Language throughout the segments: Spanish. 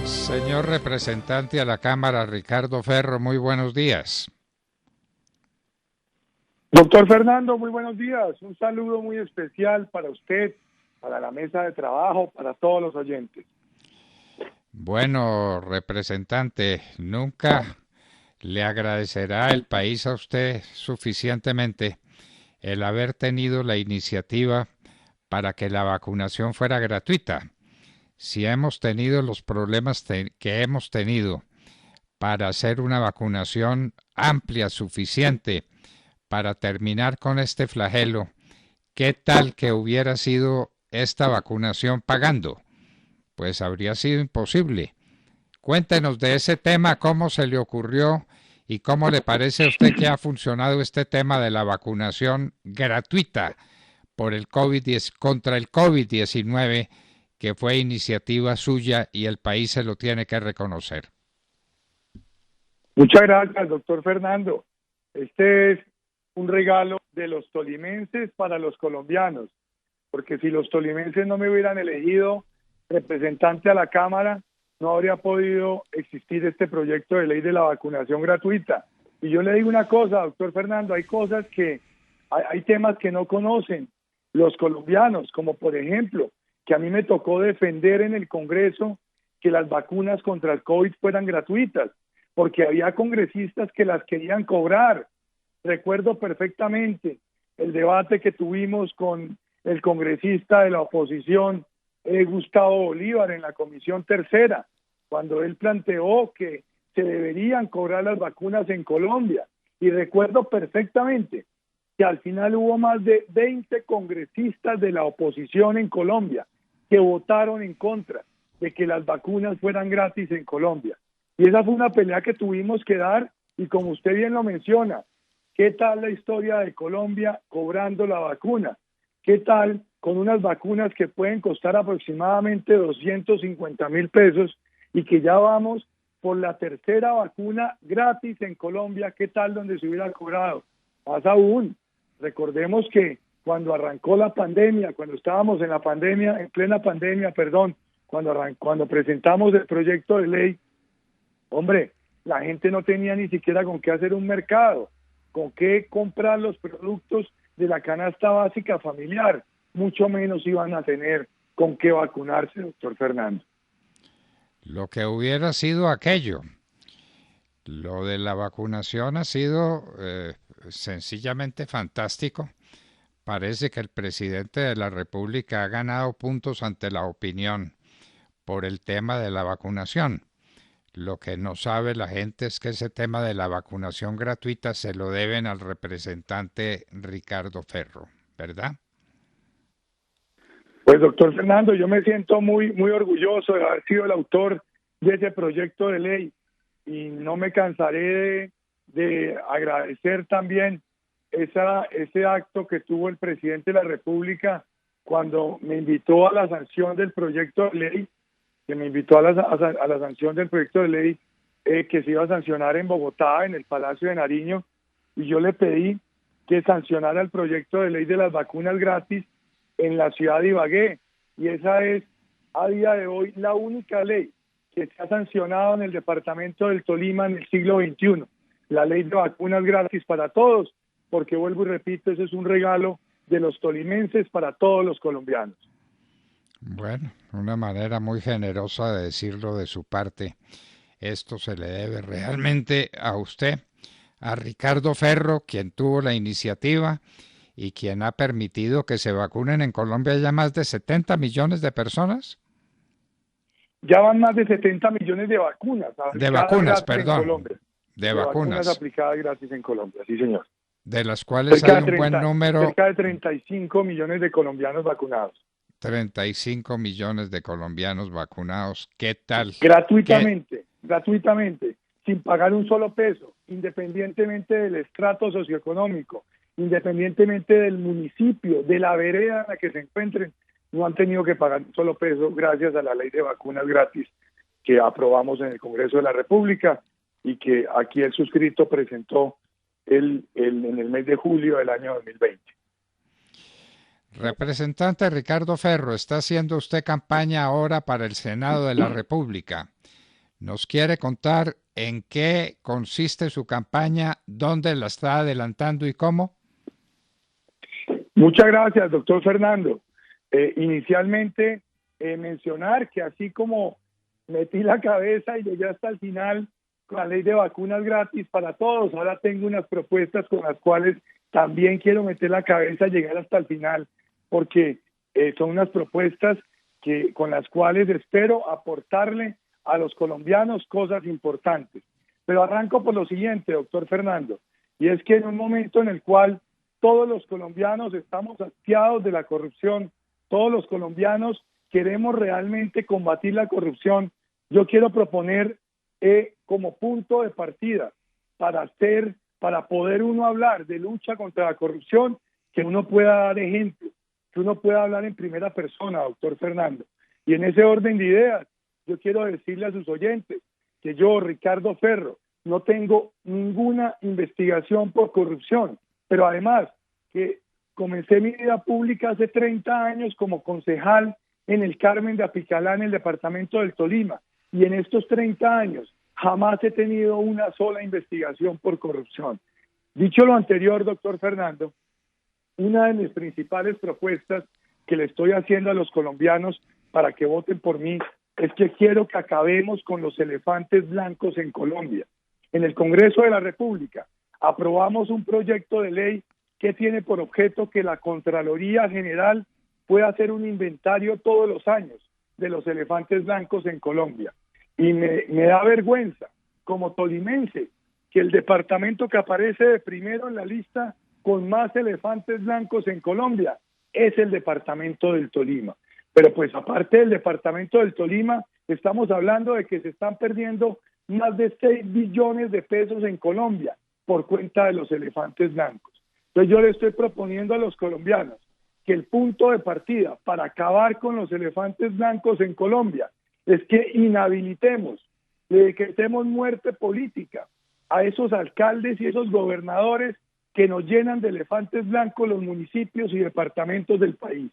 Señor representante a la Cámara, Ricardo Ferro, muy buenos días. Doctor Fernando, muy buenos días. Un saludo muy especial para usted, para la mesa de trabajo, para todos los oyentes. Bueno, representante, nunca le agradecerá el país a usted suficientemente el haber tenido la iniciativa para que la vacunación fuera gratuita. Si hemos tenido los problemas que hemos tenido para hacer una vacunación amplia, suficiente, para terminar con este flagelo, ¿qué tal que hubiera sido esta vacunación pagando? Pues habría sido imposible. Cuéntenos de ese tema, cómo se le ocurrió y cómo le parece a usted que ha funcionado este tema de la vacunación gratuita por el contra el COVID-19, que fue iniciativa suya y el país se lo tiene que reconocer. Muchas gracias, doctor Fernando. Este es un regalo de los tolimenses para los colombianos, porque si los tolimenses no me hubieran elegido representante a la Cámara, no habría podido existir este proyecto de ley de la vacunación gratuita. Y yo le digo una cosa, doctor Fernando, hay temas que no conocen los colombianos, como por ejemplo, que a mí me tocó defender en el Congreso que las vacunas contra el COVID fueran gratuitas, porque había congresistas que las querían cobrar. Recuerdo perfectamente el debate que tuvimos con el congresista de la oposición, Gustavo Bolívar, en la Comisión Tercera, cuando él planteó que se deberían cobrar las vacunas en Colombia. Y recuerdo perfectamente que al final hubo más de 20 congresistas de la oposición en Colombia que votaron en contra de que las vacunas fueran gratis en Colombia. Y esa fue una pelea que tuvimos que dar, y como usted bien lo menciona, ¿qué tal la historia de Colombia cobrando la vacuna? ¿Qué tal con unas vacunas que pueden costar aproximadamente 250.000 pesos y que ya vamos por la tercera vacuna gratis en Colombia? ¿Qué tal donde se hubiera cobrado? Más aún, recordemos que cuando arrancó la pandemia, cuando estábamos en la pandemia, en plena pandemia, perdón, cuando presentamos el proyecto de ley, hombre, la gente no tenía ni siquiera con qué hacer un mercado, con qué comprar los productos de la canasta básica familiar, mucho menos iban a tener con qué vacunarse, doctor Fernando. Lo que hubiera sido aquello. Lo de la vacunación ha sido sencillamente fantástico. Parece que el presidente de la República ha ganado puntos ante la opinión por el tema de la vacunación. Lo que no sabe la gente es que ese tema de la vacunación gratuita se lo deben al representante Ricardo Ferro, ¿verdad? Pues doctor Fernando, yo me siento muy orgulloso de haber sido el autor de ese proyecto de ley y no me cansaré de agradecer también ese acto que tuvo el presidente de la República cuando me invitó a la sanción del proyecto de ley, que me invitó a la sanción del proyecto de ley que se iba a sancionar en Bogotá, en el Palacio de Nariño, y yo le pedí que sancionara el proyecto de ley de las vacunas gratis en la ciudad de Ibagué, y esa es a día de hoy la única ley que se ha sancionado en el departamento del Tolima en el siglo XXI, la ley de vacunas gratis para todos, porque vuelvo y repito, ese es un regalo de los tolimenses para todos los colombianos. Bueno, una manera muy generosa de decirlo de su parte. Esto se le debe realmente a usted, a Ricardo Ferro, quien tuvo la iniciativa y quien ha permitido que se vacunen en Colombia ya más de 70 millones de personas. Ya van más de 70 millones de vacunas vacunas, gratis en Colombia. De vacunas vacunas. aplicadas gratis en Colombia, sí señor. De las cuales hay un buen número. Cerca de 35 millones de colombianos vacunados. 35 millones de colombianos vacunados. ¿Qué tal? Gratuitamente, sin pagar un solo peso, independientemente del estrato socioeconómico, independientemente del municipio, de la vereda en la que se encuentren, no han tenido que pagar un solo peso gracias a la ley de vacunas gratis que aprobamos en el Congreso de la República y que aquí el suscrito presentó en el mes de julio del año 2020. Representante Ricardo Ferro, está haciendo usted campaña ahora para el Senado de la República. ¿Nos quiere contar en qué consiste su campaña, dónde la está adelantando y cómo? Muchas gracias, doctor Fernando. Inicialmente, mencionar que así como metí la cabeza y llegué hasta el final con la ley de vacunas gratis para todos, ahora tengo unas propuestas con las cuales también quiero meter la cabeza y llegar hasta el final, porque son unas propuestas con las cuales espero aportarle a los colombianos cosas importantes. Pero arranco por lo siguiente, doctor Fernando, y es que en un momento en el cual todos los colombianos estamos hastiados de la corrupción, todos los colombianos queremos realmente combatir la corrupción, yo quiero proponer como punto de partida para poder uno hablar de lucha contra la corrupción, que uno pueda dar ejemplo, que uno pueda hablar en primera persona, doctor Fernando. Y en ese orden de ideas, yo quiero decirle a sus oyentes que yo, Ricardo Ferro, no tengo ninguna investigación por corrupción, pero además que comencé mi vida pública hace 30 años como concejal en el Carmen de Apicalá, en el departamento del Tolima, y en estos 30 años jamás he tenido una sola investigación por corrupción. Dicho lo anterior, doctor Fernando, una de mis principales propuestas que le estoy haciendo a los colombianos para que voten por mí es que quiero que acabemos con los elefantes blancos en Colombia. En el Congreso de la República aprobamos un proyecto de ley que tiene por objeto que la Contraloría General pueda hacer un inventario todos los años de los elefantes blancos en Colombia. Y me da vergüenza, como tolimense, que el departamento que aparece de primero en la lista con más elefantes blancos en Colombia es el departamento del Tolima. Pero pues aparte del departamento del Tolima, estamos hablando de que se están perdiendo más de 6 billones de pesos en Colombia por cuenta de los elefantes blancos. Entonces yo le estoy proponiendo a los colombianos que el punto de partida para acabar con los elefantes blancos en Colombia es que inhabilitemos, le decretemos muerte política a esos alcaldes y esos gobernadores que nos llenan de elefantes blancos los municipios y departamentos del país.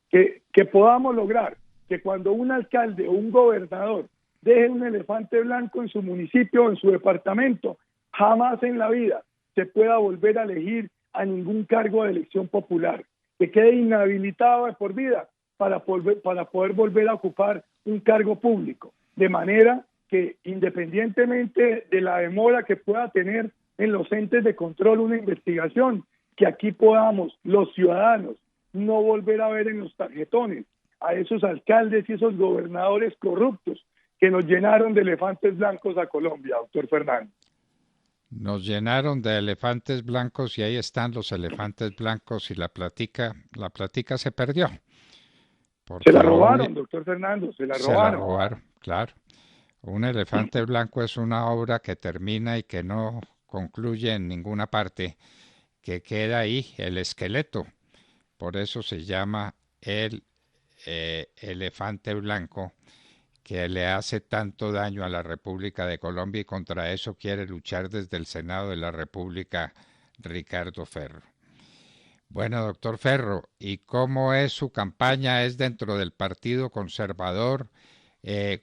Que podamos lograr que cuando un alcalde o un gobernador deje un elefante blanco en su municipio o en su departamento, jamás en la vida se pueda volver a elegir a ningún cargo de elección popular, que quede inhabilitado de por vida para poder volver a ocupar un cargo público, de manera que independientemente de la demora que pueda tener en los entes de control una investigación, que aquí podamos los ciudadanos no volver a ver en los tarjetones a esos alcaldes y esos gobernadores corruptos que nos llenaron de elefantes blancos a Colombia, doctor Fernando. Nos llenaron de elefantes blancos y ahí están los elefantes blancos y la plática se perdió. Se la robaron, doctor Fernando, se la robaron. Se la robaron, claro. Un elefante blanco es una obra que termina y que no concluye en ninguna parte, que queda ahí el esqueleto. Por eso se llama el elefante blanco, que le hace tanto daño a la República de Colombia, y contra eso quiere luchar desde el Senado de la República Ricardo Ferro. Bueno, doctor Ferro, ¿y cómo es su campaña? ¿Es dentro del Partido Conservador?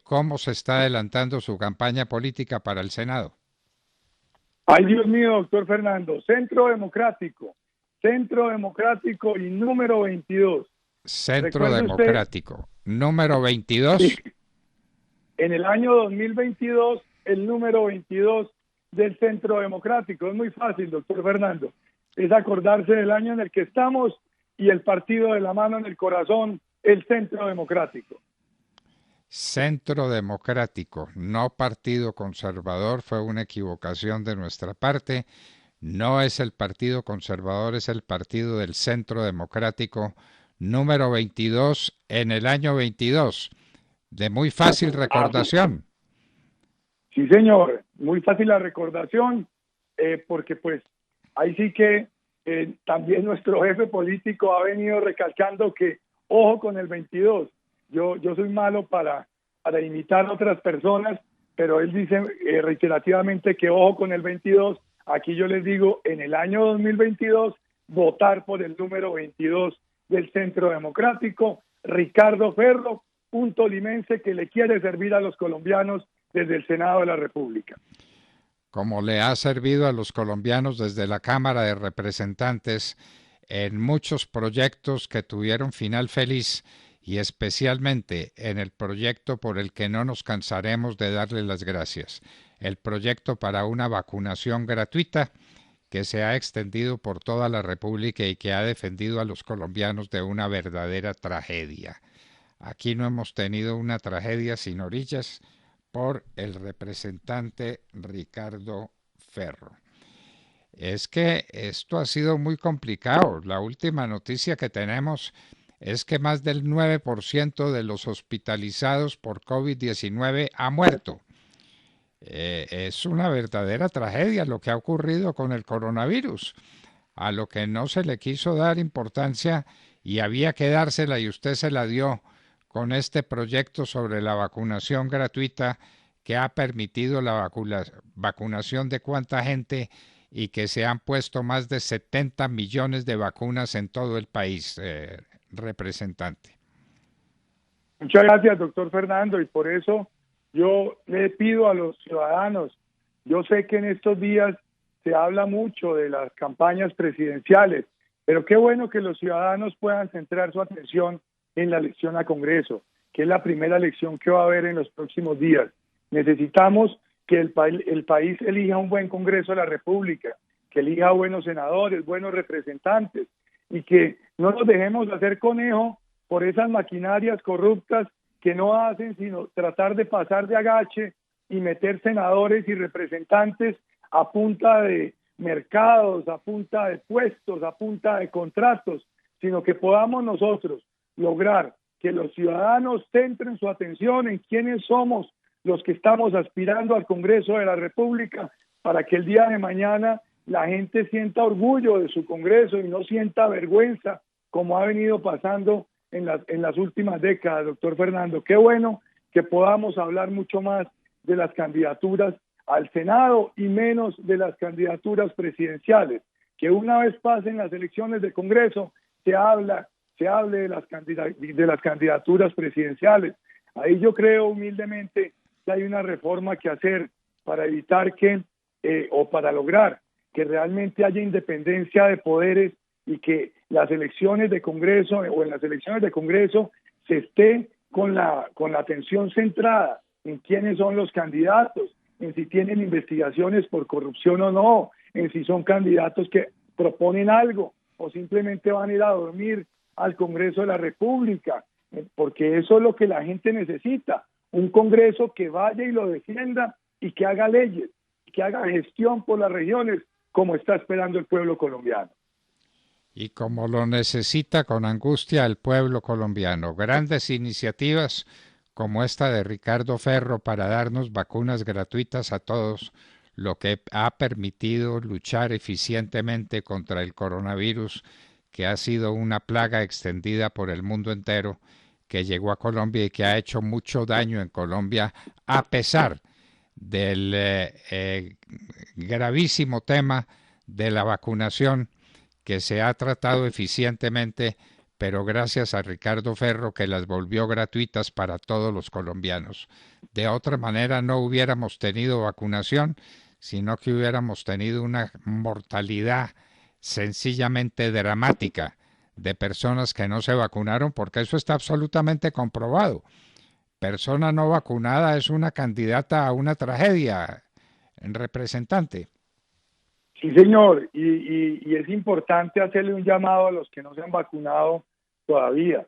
¿Cómo se está adelantando su campaña política para el Senado? Ay, Dios mío, doctor Fernando, Centro Democrático y número 22. Centro Democrático, número 22. Sí. En el año 2022, el número 22 del Centro Democrático. Es muy fácil, doctor Fernando. Es acordarse del año en el que estamos y el partido de la mano en el corazón, el Centro Democrático. Centro Democrático, no Partido Conservador, fue una equivocación de nuestra parte. No es el Partido Conservador, es el Partido del Centro Democrático, número 22 en el año 22. De muy fácil recordación. Sí, señor, muy fácil la recordación, porque pues ahí sí que también nuestro jefe político ha venido recalcando que ojo con el 22. Yo soy malo para imitar a otras personas, pero él dice reiterativamente que ojo con el 22. Aquí yo les digo, en el año 2022, votar por el número 22 del Centro Democrático, Ricardo Ferro, un tolimense que le quiere servir a los colombianos desde el Senado de la República. Como le ha servido a los colombianos desde la Cámara de Representantes en muchos proyectos que tuvieron final feliz y especialmente en el proyecto por el que no nos cansaremos de darle las gracias, el proyecto para una vacunación gratuita que se ha extendido por toda la República y que ha defendido a los colombianos de una verdadera tragedia. Aquí no hemos tenido una tragedia sin orillas por el representante Ricardo Ferro. Es que esto ha sido muy complicado. La última noticia que tenemos es que más del 9% de los hospitalizados por COVID-19 ha muerto. Es una verdadera tragedia lo que ha ocurrido con el coronavirus, a lo que no se le quiso dar importancia y había que dársela y usted se la dio con este proyecto sobre la vacunación gratuita que ha permitido la vacunación de cuánta gente y que se han puesto más de 70 millones de vacunas en todo el país, representante. Muchas gracias, doctor Fernando, y por eso yo le pido a los ciudadanos, yo sé que en estos días se habla mucho de las campañas presidenciales, pero qué bueno que los ciudadanos puedan centrar su atención en la elección a Congreso, que es la primera elección que va a haber en los próximos días. Necesitamos que el país elija un buen Congreso de la República, que elija buenos senadores, buenos representantes, y que no nos dejemos hacer conejo por esas maquinarias corruptas que no hacen sino tratar de pasar de agache y meter senadores y representantes a punta de mercados, a punta de puestos, a punta de contratos, sino que podamos nosotros lograr que los ciudadanos centren su atención en quiénes somos los que estamos aspirando al Congreso de la República, para que el día de mañana la gente sienta orgullo de su Congreso y no sienta vergüenza, como ha venido pasando en las últimas décadas, doctor Fernando. Qué bueno que podamos hablar mucho más de las candidaturas al Senado y menos de las candidaturas presidenciales. Que una vez pasen las elecciones de Congreso, se hable de las candidaturas presidenciales. Ahí yo creo humildemente que hay una reforma que hacer para evitar o para lograr que realmente haya independencia de poderes y que las elecciones de Congreso o en las elecciones de Congreso se esté con la atención centrada en quiénes son los candidatos, en si tienen investigaciones por corrupción o no, en si son candidatos que proponen algo o simplemente van a ir a dormir al Congreso de la República, porque eso es lo que la gente necesita, un Congreso que vaya y lo defienda y que haga leyes, que haga gestión por las regiones como está esperando el pueblo colombiano. Y como lo necesita con angustia el pueblo colombiano, grandes iniciativas como esta de Ricardo Ferro para darnos vacunas gratuitas a todos, lo que ha permitido luchar eficientemente contra el coronavirus, que ha sido una plaga extendida por el mundo entero, que llegó a Colombia y que ha hecho mucho daño en Colombia, a pesar del gravísimo tema de la vacunación, que se ha tratado eficientemente, pero gracias a Ricardo Ferro que las volvió gratuitas para todos los colombianos. De otra manera no hubiéramos tenido vacunación, sino que hubiéramos tenido una mortalidad sencillamente dramática de personas que no se vacunaron, porque eso está absolutamente comprobado. Persona no vacunada es una candidata a una tragedia, en representante. Sí, señor, y es importante hacerle un llamado a los que no se han vacunado todavía,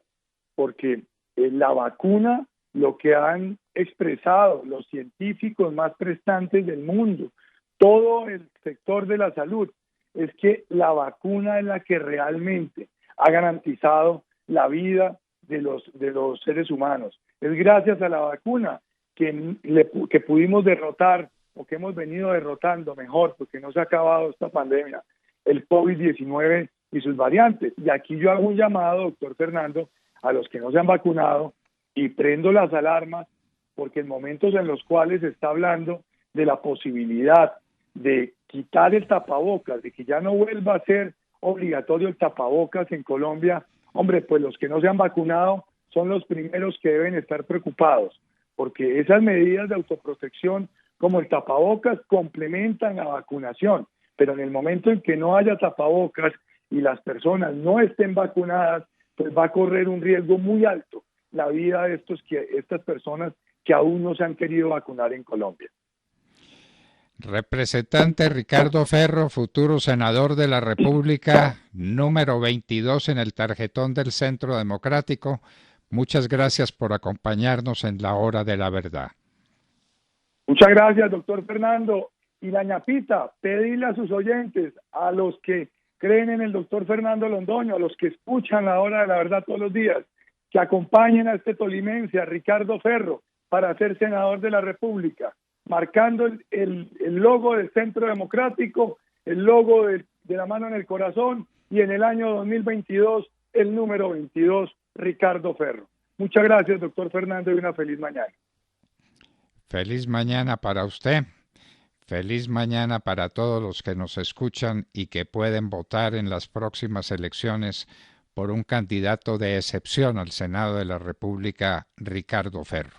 porque la vacuna, lo que han expresado los científicos más prestantes del mundo, todo el sector de la salud, es que la vacuna es la que realmente ha garantizado la vida de los seres humanos. Es gracias a la vacuna que pudimos derrotar, o que hemos venido derrotando mejor, porque no se ha acabado esta pandemia, el COVID-19 y sus variantes. Y aquí yo hago un llamado, doctor Fernando, a los que no se han vacunado y prendo las alarmas, porque en momentos en los cuales se está hablando de la posibilidad de quitar el tapabocas, de que ya no vuelva a ser obligatorio el tapabocas en Colombia, hombre, pues los que no se han vacunado son los primeros que deben estar preocupados, porque esas medidas de autoprotección como el tapabocas complementan la vacunación, pero en el momento en que no haya tapabocas y las personas no estén vacunadas, pues va a correr un riesgo muy alto la vida de estas personas que aún no se han querido vacunar en Colombia. Representante Ricardo Ferro, futuro senador de la República, número 22 en el tarjetón del Centro Democrático, muchas gracias por acompañarnos en la hora de la verdad. Muchas gracias, doctor Fernando. Y la ñapita, pedirle a sus oyentes, a los que creen en el doctor Fernando Londoño, a los que escuchan la hora de la verdad todos los días, que acompañen a este tolimense, a Ricardo Ferro, para ser senador de la República, marcando el logo del Centro Democrático, el logo de la mano en el corazón, y en el año 2022, el número 22, Ricardo Ferro. Muchas gracias, doctor Fernando, y una feliz mañana. Feliz mañana para usted. Feliz mañana para todos los que nos escuchan y que pueden votar en las próximas elecciones por un candidato de excepción al Senado de la República, Ricardo Ferro.